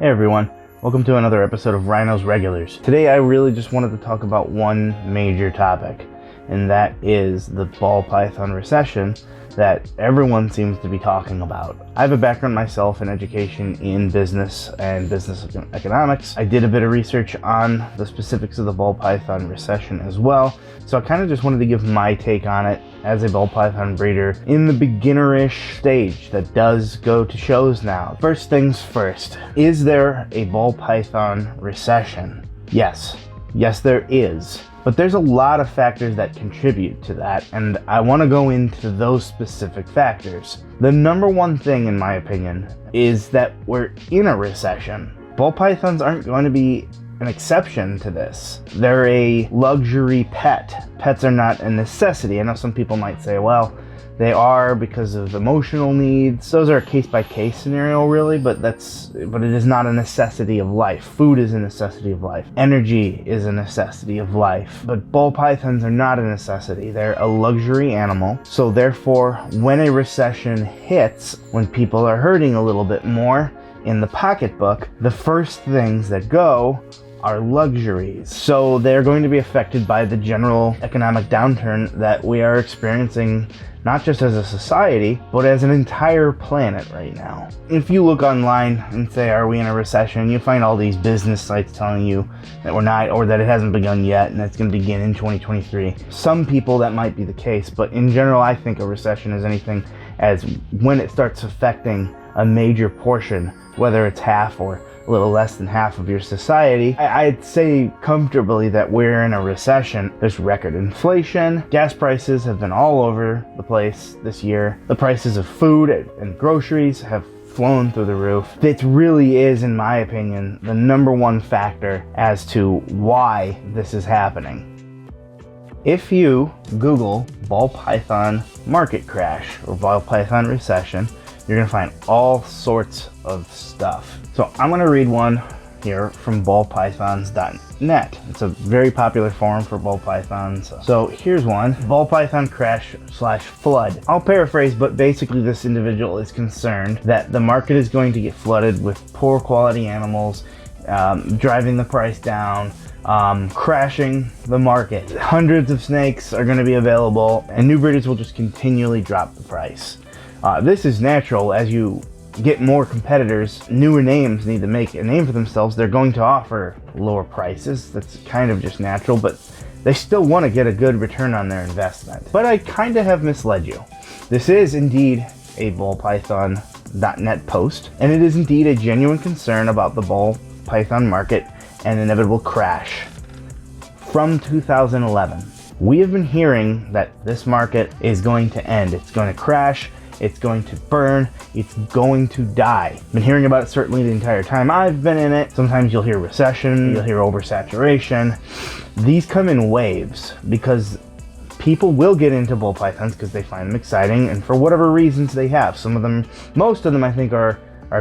Hey everyone, welcome to another episode of Rhyno's Regulars. Today I really just wanted to talk about one major topic, and that is the ball python recession that everyone seems to be talking about. I have a background myself in education in business and business economics. I did a bit of research on the specifics of the ball python recession as well, so I kind of just wanted to give my take on it as a ball python breeder in the beginnerish stage that does go to shows now. First things first, is there a ball python recession? Yes there is. But there's a lot of factors that contribute to that, and I want to go into those specific factors. The number one thing, in my opinion, is that we're in a recession. Ball pythons aren't going to be an exception to this. They're a luxury pet. Pets are not a necessity. I know some people might say, well, they are because of emotional needs. Those are a case-by-case scenario, really, but it is not a necessity of life. Food is a necessity of life. Energy is a necessity of life. But ball pythons are not a necessity. They're a luxury animal. So therefore, when a recession hits, when people are hurting a little bit more in the pocketbook, the first things that go are luxuries. So they're going to be affected by the general economic downturn that we are experiencing, not just as a society, but as an entire planet right now. If you look online and say, are we in a recession? You find all these business sites telling you that we're not, or that it hasn't begun yet and it's going to begin in 2023. Some people that might be the case, but in general, I think a recession is anything as when it starts affecting a major portion, whether it's half or a little less than half of your society. I'd say comfortably that we're in a recession. There's record inflation. Gas prices have been all over the place this year. The prices of food and groceries have flown through the roof. It really is, in my opinion, the number one factor as to why this is happening. If you Google ball python market crash or ball python recession, you're gonna find all sorts of stuff. So I'm gonna read one here from ballpythons.net. It's a very popular forum for ball pythons. So here's one, ball python crash/flood. I'll paraphrase, but basically this individual is concerned that the market is going to get flooded with poor quality animals, driving the price down, crashing the market. Hundreds of snakes are gonna be available, and new breeders will just continually drop the price. This is natural. As you get more competitors, newer names need to make a name for themselves. They're going to offer lower prices. That's kind of just natural, but they still want to get a good return on their investment. But I kind of have misled you. This is indeed a ballpython.net post, and it is indeed a genuine concern about the ball python market and inevitable crash. From 2011, we have been hearing that this market is going to end. It's going to crash. It's going to burn. It's going to die. Been hearing about it certainly the entire time I've been in it. Sometimes you'll hear recession, you'll hear oversaturation. These come in waves because people will get into ball pythons because they find them exciting, and for whatever reasons they have. Most of them I think are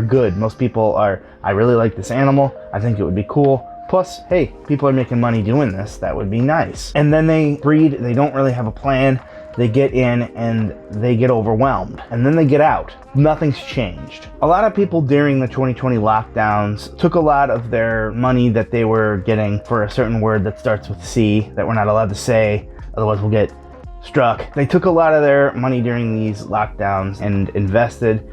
good. Most people are, I really like this animal. I think it would be cool. Plus, hey, people are making money doing this. That would be nice. And then they breed, they don't really have a plan. They get in and they get overwhelmed, and then they get out. Nothing's changed. A lot of people during the 2020 lockdowns took a lot of their money that they were getting for a certain word that starts with C that we're not allowed to say, otherwise we'll get struck. They took a lot of their money during these lockdowns and invested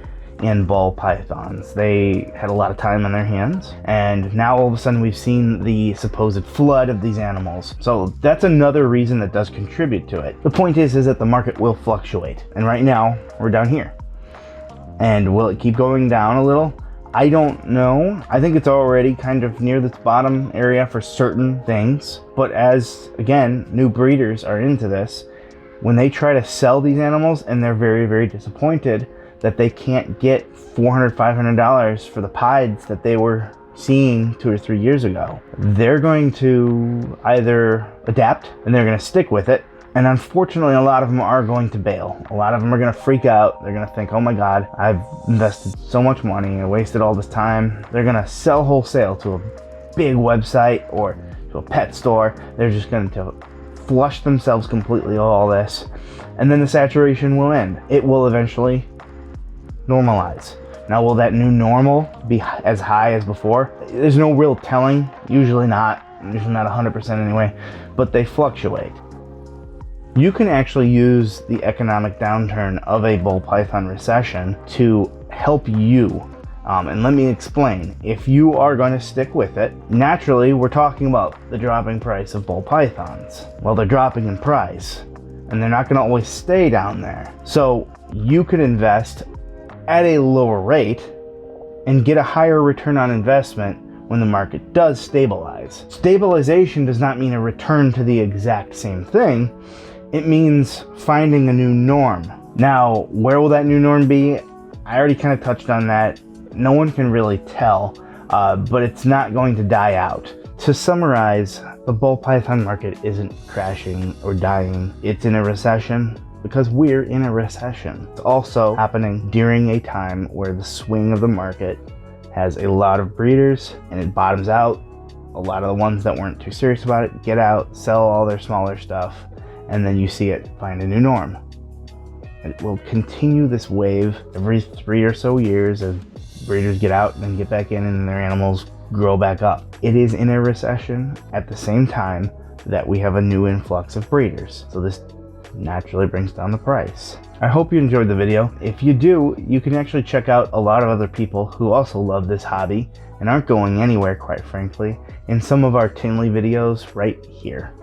in ball pythons. They had a lot of time on their hands, and now all of a sudden we've seen the supposed flood of these animals. So that's another reason that does contribute to it. The point is that the market will fluctuate, and right now we're down here. And will it keep going down a little? I don't know. I think it's already kind of near this bottom area for certain things, but as, again, new breeders are into this, when they try to sell these animals and they're very, very disappointed that they can't get $400, $500 for the pieds that they were seeing 2 or 3 years ago, they're going to either adapt and they're going to stick with it. And unfortunately, a lot of them are going to bail. A lot of them are going to freak out. They're going to think, oh my God, I've invested so much money. I wasted all this time. They're going to sell wholesale to a big website or to a pet store. They're just going to flush themselves completely of all this. And then the saturation will end. It will eventually normalize. Now, will that new normal be as high as before? There's no real telling, usually not 100% anyway, but they fluctuate. You can actually use the economic downturn of a ball python recession to help you. And let me explain. If you are going to stick with it, naturally we're talking about the dropping price of ball pythons. Well, they're dropping in price, and they're not going to always stay down there. So you could invest at a lower rate and get a higher return on investment when the market does stabilize. Stabilization does not mean a return to the exact same thing. It means finding a new norm. Now, where will that new norm be? I already kind of touched on that. No one can really tell, but it's not going to die out. To summarize, the ball python market isn't crashing or dying. It's in a recession because we're in a recession. It's also happening during a time where the swing of the market has a lot of breeders and it bottoms out. A lot of the ones that weren't too serious about it get out, sell all their smaller stuff, and then you see it find a new norm. It will continue this wave every 3 or so years as breeders get out and get back in and their animals grow back up. It is in a recession at the same time that we have a new influx of breeders. So this naturally brings down the price. I hope you enjoyed the video. If you do, you can actually check out a lot of other people who also love this hobby and aren't going anywhere, quite frankly, in some of our Tinley videos right here.